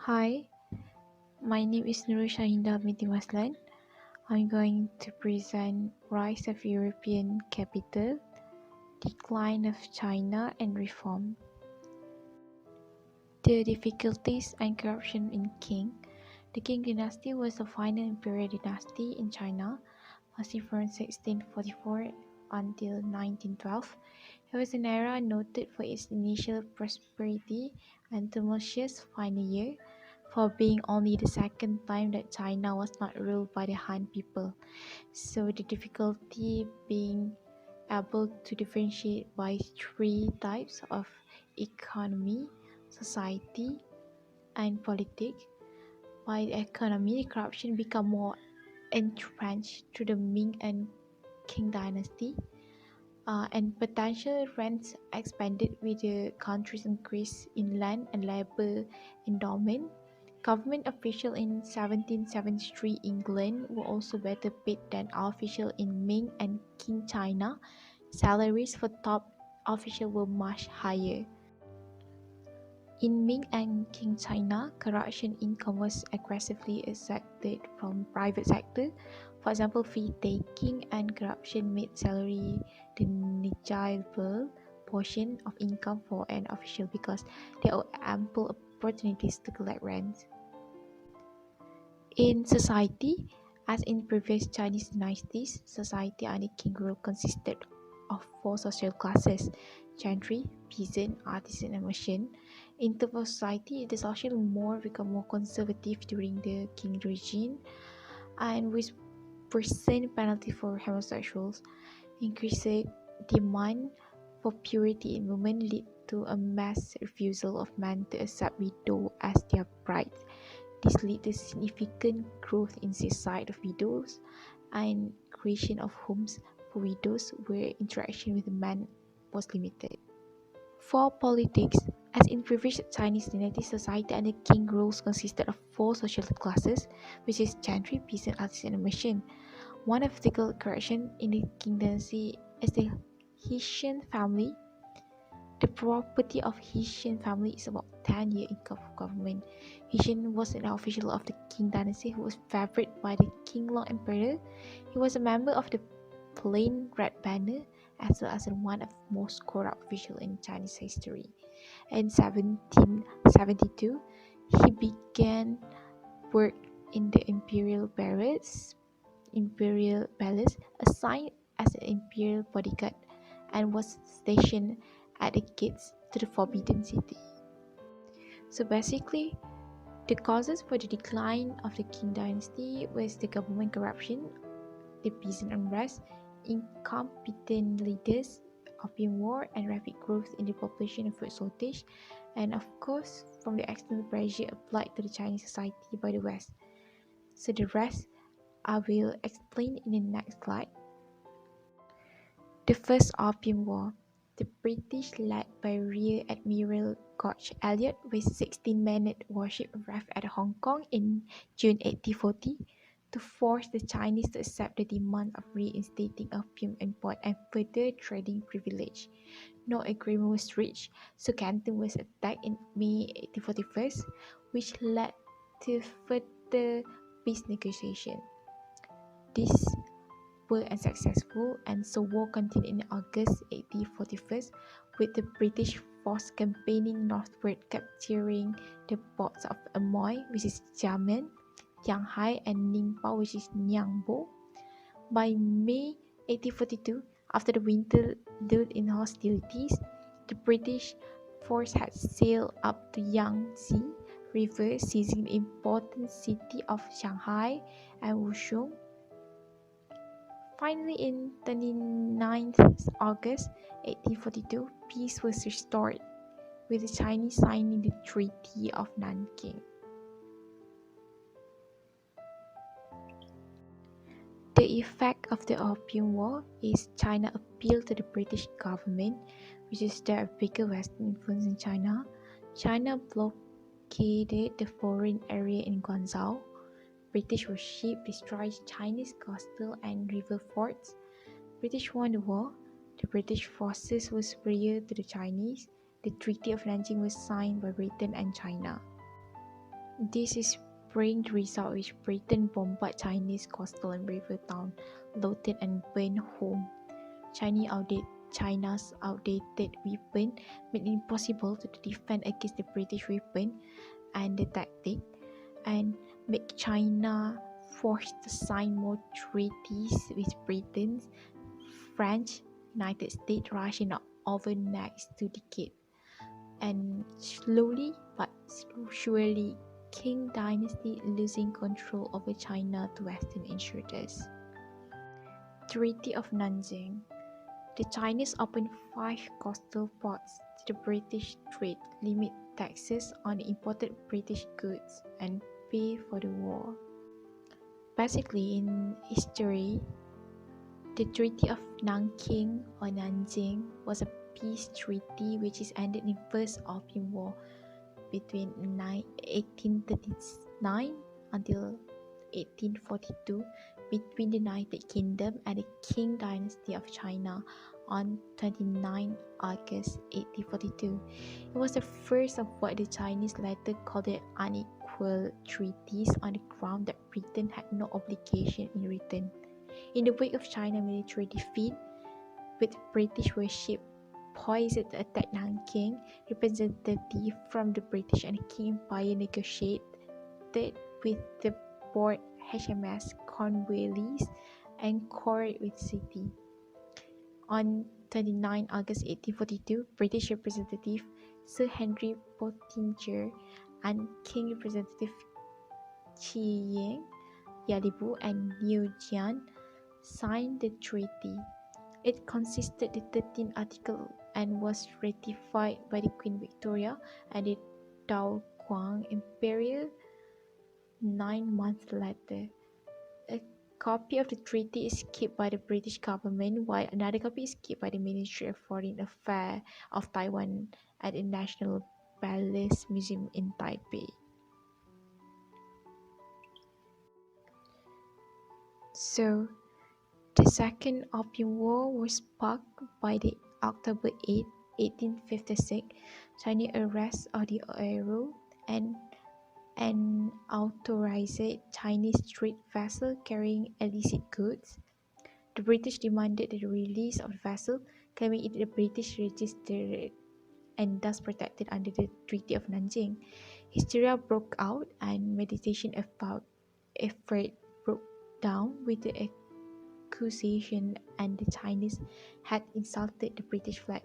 Hi, my name is Nurul Shahinda binti Maslan. I'm going to present Rise of European Capital, Decline of China and Reform. The difficulties and corruption in Qing. The Qing dynasty was the final imperial dynasty in China, lasting from 1644 until 1912. It was an era noted for its initial prosperity and tumultuous final year, for being only the second time that China was not ruled by the Han people. So the difficulty being able to differentiate by three types of economy, society, and politics. By the economy, the corruption became more entrenched through the Ming and Qing dynasty, and potential rents expanded with the country's increase in land and labor endowment. Government officials in 1773 England were also better paid than officials in Ming and Qing China. Salaries for top officials were much higher. In Ming and Qing China, corruption income was aggressively exacted from private sector. For example, fee-taking and corruption made salary the negligible portion of income for an official because there are ample opportunities to collect rent. In society, as in previous Chinese dynasties, society under Qing rule consisted of four social classes: gentry, peasant, artisan, and merchant. In terms of society, the social mores became more conservative during the Qing regime, and with percent penalty for homosexuals. Increased demand for purity in women led to a mass refusal of men to accept widows as their brides. This led to significant growth in suicide of widows and creation of homes for widows where interaction with men was limited. For politics, as in previous Chinese dynasty, society under Qing rules consisted of four social classes, which is gentry, peasant, artisan, and merchant. One of the correction in the Qing dynasty is the Hessian family. The property of Hessian family is about 10 years in government. Hessian was an official of the Qing dynasty who was favored by the Qinglong Emperor. He was a member of the Plain Red Banner as well as one of the most corrupt officials in Chinese history. In 1772, he began work in the Imperial Palace, assigned as an imperial bodyguard, and was stationed at the gates to the Forbidden City. So basically, the causes for the decline of the Qing dynasty was the government corruption, the peasant unrest, incompetent leaders, opium war, and rapid growth in the population and food shortage, and of course, from the external pressure applied to the Chinese society by the West. So the rest I will explain in the next slide. The First Opium War. The British, led by Rear Admiral George Elliot with 16-minute warship, arrived at Hong Kong in June 1840 to force the Chinese to accept the demand of reinstating opium import and further trading privilege. No agreement was reached, so Canton was attacked in May 1841, which led to further peace negotiations. These were unsuccessful, and so war continued in August 1841 with the British force campaigning northward, capturing the ports of Amoy, which is Xiamen, Shanghai, and Ningpo, which is Niangbo. By May 1842, after the winter lull in hostilities, the British force had sailed up the Yangtze River, seizing the important city of Shanghai and Wuchang. Finally, in 29th August 1842, peace was restored, with the Chinese signing the Treaty of Nanking. The effect of the Opium War is China appealed to the British government, which is there a bigger Western influence in China. China blockaded the foreign area in Guangzhou. British warships destroyed Chinese coastal and river forts. British won the war. The British forces were superior to the Chinese. The Treaty of Nanjing was signed by Britain and China. This is bring the result which Britain bombarded Chinese coastal and river town, looted and burned home. China's outdated weapon made it impossible to defend against the British weapon and the tactic, and make China forced to sign more treaties with Britain, France, United States, Russia over next 2 decades. And slowly but surely, Qing dynasty losing control over China to Western intruders. Treaty of Nanjing. The Chinese opened 5 coastal ports to the British trade, limit taxes on imported British goods, and pay for the war. Basically, in history, the Treaty of Nanking or Nanjing was a peace treaty which is ended in First Opium War between 1839 until 1842 between the United Kingdom and the Qing dynasty of China on 29 August 1842. It was the first of what the Chinese later called the unequal treaties on the ground that Britain had no obligation in return. In the wake of China military defeat, with British warship poised to attack Nanking, representatives from the British and Qing Empire negotiated with the port HMS Cornwallis anchored with city. On 29 August 1842, British representative Sir Henry Pottinger and Qing representative Qi Yalibu and Liu Jian signed the treaty. It consisted of 13 articles and was ratified by the Queen Victoria and the Daoguang Imperial 9 months later. A copy of the treaty is kept by the British government, while another copy is kept by the Ministry of Foreign Affairs of Taiwan at the National Palace Museum in Taipei. So, the Second Opium War was sparked by the October 8, 1856, Chinese arrest of the Aero and an unauthorized Chinese trade vessel carrying illicit goods. The British demanded the release of the vessel, claiming it the British registered and thus protected under the Treaty of Nanjing. Hysteria broke out and meditation about effort broke down with the accusation and the Chinese had insulted the British flag.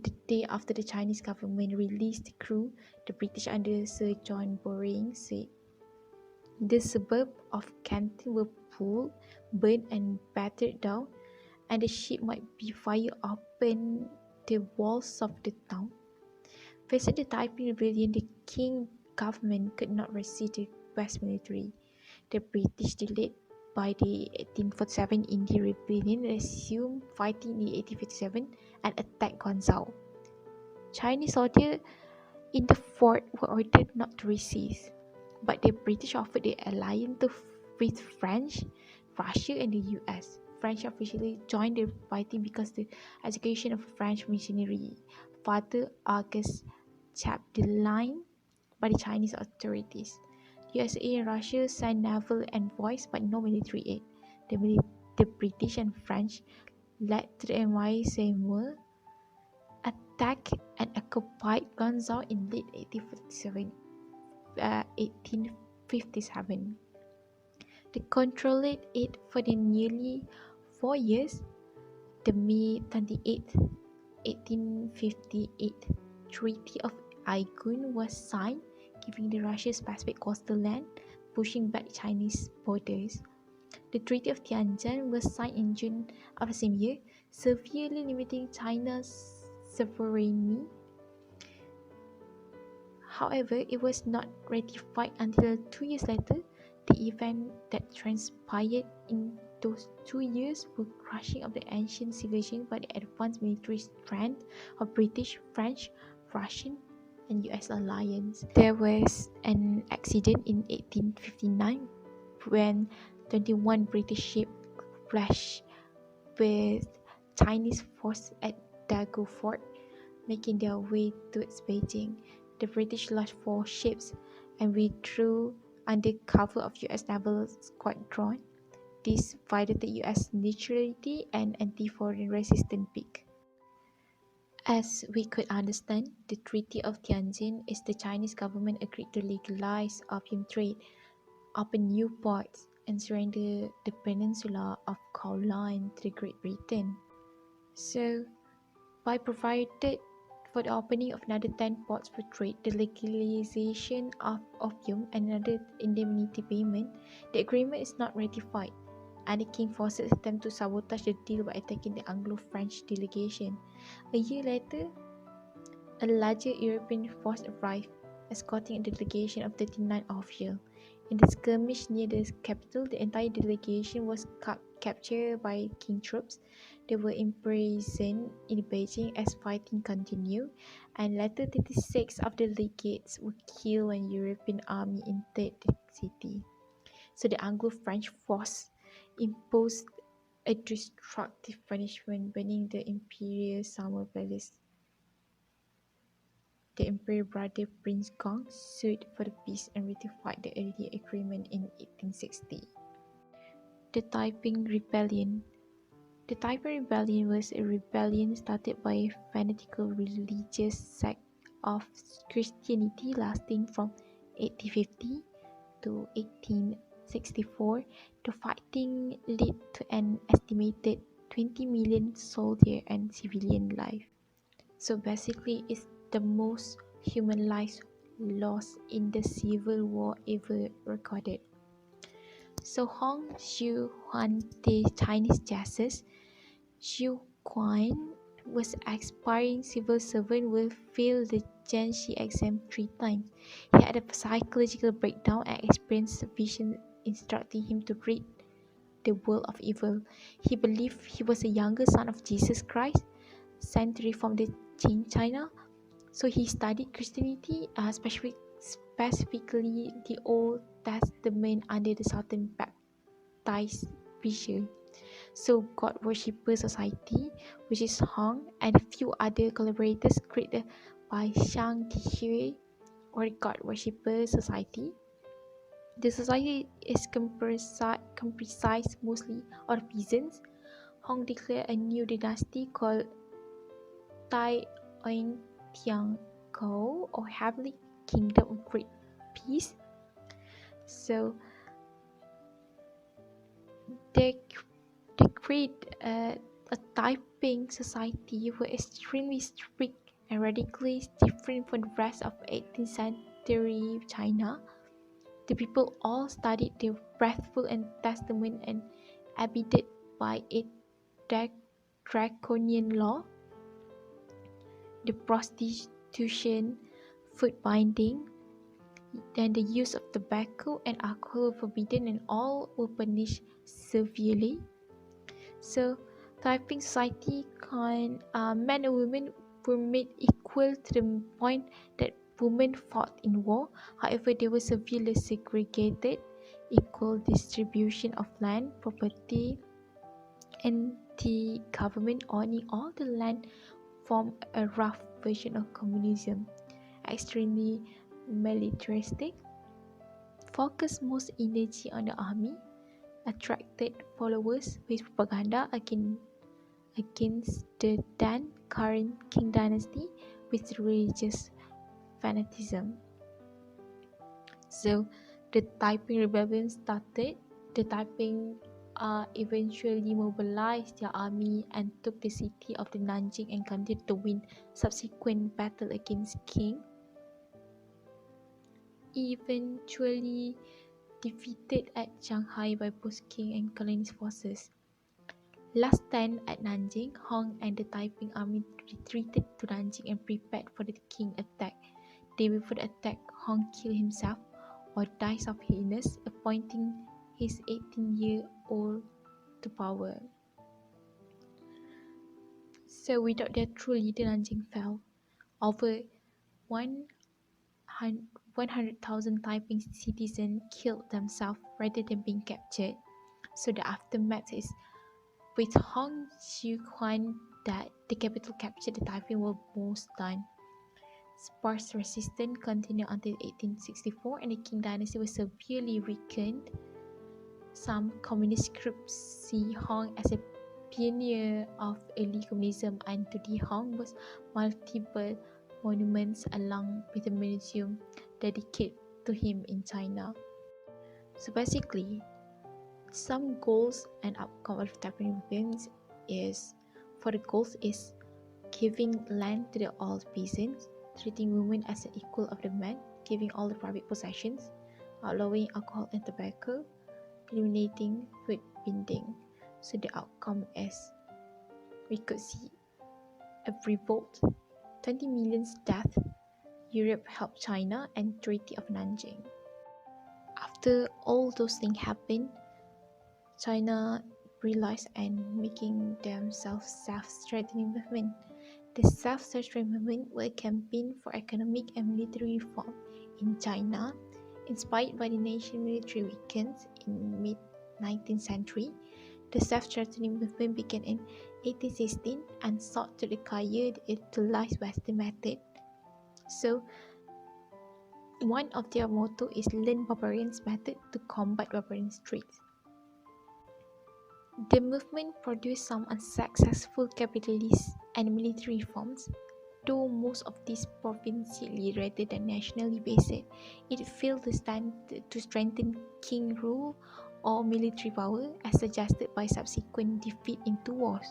The day after the Chinese government released the crew, the British under Sir John Bowring said the suburbs of Canton were pulled, burned and battered down, and the ship might be fired upon the walls of the town. Facing the Taiping Rebellion, the Qing government could not resist the West military. The British, delayed by the 1847 Indian Rebellion, resumed fighting in 1857 and attacked Guangzhou. Chinese soldiers in the fort were ordered not to resist, but the British offered the alliance with France, Russia, and the US. French officially joined the fighting because the execution of French missionary Father Auguste Chapdelaine by the Chinese authorities. USA and Russia sent naval envoys but no military aid. The British and French, led to the MI Seymour, attacked and occupied Guangzhou in late 1857. They controlled it for the nearly 4 years. The May 28, 1858 Treaty of Aigun was signed, giving the Russians Pacific coastal land, pushing back Chinese borders. The Treaty of Tianjin was signed in June of the same year, severely limiting China's sovereignty. However, it was not ratified until 2 years later. The event that transpired in those 2 years were crushing of the ancient civilization by the advanced military strength of British, French, Russian, and US alliance. There was an accident in 1859 when 21 British ships clashed with Chinese forces at Dago Fort, making their way towards Beijing. The British lost 4 ships and withdrew under cover of US Naval Squadron. This violated US neutrality and anti-foreign resistance peak. As we could understand, the Treaty of Tianjin is the Chinese government agreed to legalize opium trade, open new ports, and surrender the peninsula of Kowloon to Great Britain. So, by provided for the opening of another 10 ports for trade, the legalization of opium, and another indemnity payment, the agreement is not ratified, and the king forces attempt to sabotage the deal by attacking the Anglo-French delegation. A year later, a larger European force arrived, escorting a delegation of 39 officials. In the skirmish near the capital, the entire delegation was captured by King troops. They were imprisoned in Beijing as fighting continued, and later 36 of the delegates were killed when European army entered the city. So the Anglo-French force imposed a destructive punishment, burning the imperial summer palace. The Emperor brother Prince Gong sued for the peace and ratified the earlier agreement in 1860. The Taiping Rebellion. The Taiping Rebellion was a rebellion started by a fanatical religious sect of Christianity lasting from 1850 to 1864. The fighting led to an estimated 20 million soldier and civilian lives. So basically, it's the most human lives lost in the civil war ever recorded. So Hong Xiu Huan, the Chinese justice, Xiu Quan was aspiring civil servant who failed the Jianxi exam 3 times. He had a psychological breakdown and experienced vision instructing him to rid the world of evil. He believed he was a younger son of Jesus Christ, sent to reform the China. So he studied Christianity, specifically the Old Testament under the Southern Baptist vision. So God Worshipper Society, which is Hong, and a few other collaborators created by Shang Tihui, or God Worshipper Society. The society is comprised mostly of peasants. Hong declared a new dynasty called Tai Oing Tiang Ko, or Heavenly Kingdom of Great Peace. So they create a Taiping society were extremely strict and radically different from the rest of 18th century China. The people all studied the breathful and testament and abided by a draconian law. The prostitution, foot binding, then the use of tobacco and alcohol were forbidden, and all were punished severely. So, Taiping society men and women were made equal to the point that women fought in war. However, they were severely segregated, equal distribution of land, property, and the government owning all the land formed a rough version of communism. Extremely militaristic, focused most energy on the army, attracted followers with propaganda against the then current Qing dynasty with religious fanatism. So the Taiping Rebellion started. The Taiping eventually mobilized their army and took the city of the Nanjing and continued to win subsequent battle against Qing. Eventually defeated at Shanghai by both Qing and colonial forces. Last stand at Nanjing, Hong and the Taiping army retreated to Nanjing and prepared for the Qing attack. Day before the attack, Hong killed himself or died of illness, appointing his 18-year-old to power. So without their true leader, Nanjing fell. Over 100,000 Taiping citizens killed themselves rather than being captured. So the aftermath is, with Hong Xiuquan that the capital captured, the Taiping were most done. Sparse resistance continued until 1864 and the Qing dynasty was severely weakened. Some communist groups see Hong as a pioneer of early communism, and to Di Hong was multiple monuments along with a museum dedicated to him in China. So basically, some goals and outcome of tapping events is for the goals is giving land to the all peasants, treating women as an equal of the men, giving all the private possessions, allowing alcohol and tobacco, eliminating food binding. So the outcome is we could see a revolt, 20 million death, Europe helped China, and Treaty of Nanjing. After all those things happened, China realized and making themselves self-strengthening movement. The self-strengthening movement were a campaign for economic and military reform in China, inspired by the nation military weakness in mid-19th century. The self-strengthening movement began in 1816 and sought to acquire the utilized Western method. So, one of their motto is learn barbarians' method to combat barbarian traits. The movement produced some unsuccessful capitalist and military reforms, though most of these provincially rather than nationally based. It failed to strengthen king rule or military power as suggested by subsequent defeat in two wars.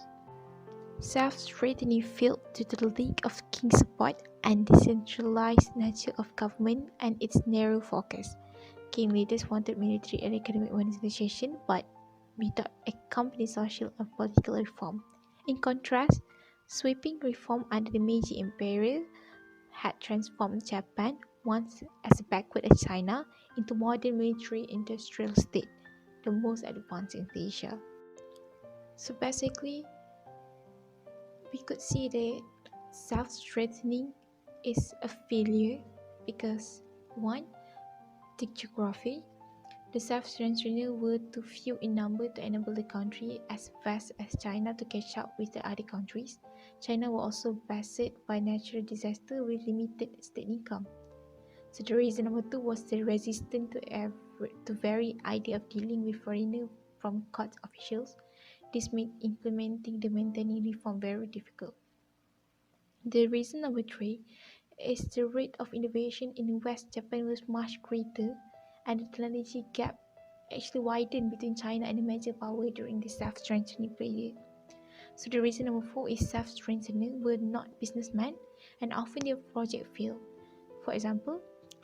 Self-strengthening failed due to the lack of king support and decentralized nature of government and its narrow focus. King leaders wanted military and economic modernization, but without accompanying social and political reform. In contrast, sweeping reform under the Meiji Empire had transformed Japan, once as backward as China, into modern military-industrial state, the most advanced in Asia. So basically, we could see that self-strengthening is a failure because one, the geography. The self-strengthening were too few in number to enable the country as vast as China to catch up with the other countries. China was also beset by natural disaster with limited state income. So the reason number two was the resistance to very idea of dealing with foreigners from court officials. This made implementing the maintaining reform very difficult. The reason number three is the rate of innovation in West Japan was much greater, and the technology gap actually widened between China and the major power during the self-strengthening period. So the reason number four is self-strengthening were not businessmen, and often their project failed. For example,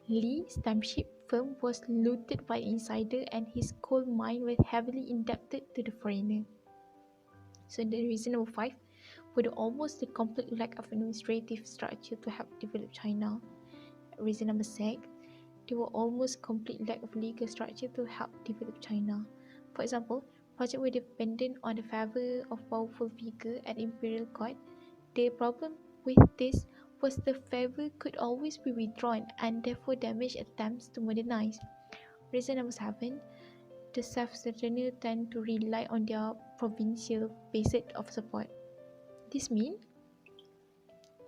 Lee's steamship firm was looted by an insider, and his coal mine was heavily indebted to the foreigner. So the reason number five were almost the complete lack of administrative structure to help develop China. Reason number six, there were almost complete lack of legal structure to help develop China. For example, projects were dependent on the favor of powerful figures at imperial court. The problem with this was the favor could always be withdrawn and therefore damage attempts to modernize. Reason number seven, the self-sustainers tend to rely on their provincial basis of support. This means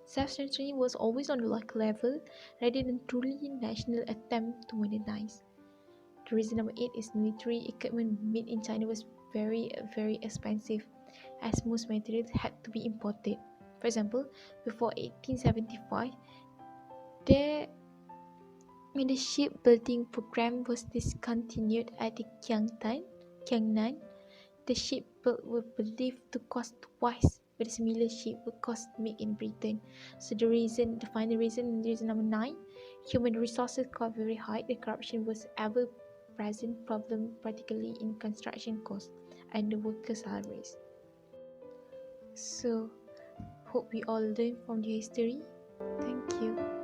self-strengthening was always on the local level rather than truly national attempt to modernize. The reason number 8 is military equipment made in China was very expensive as most materials had to be imported. For example, before 1875, when the shipbuilding program was discontinued at the Jiangnan, the ship built were believed to cost twice what a similar ship would cost made in Britain. So the final reason number 9, human resources got very high. The corruption was ever present problem, particularly in construction costs and the worker salaries. So hope we all learn from the history. Thank you.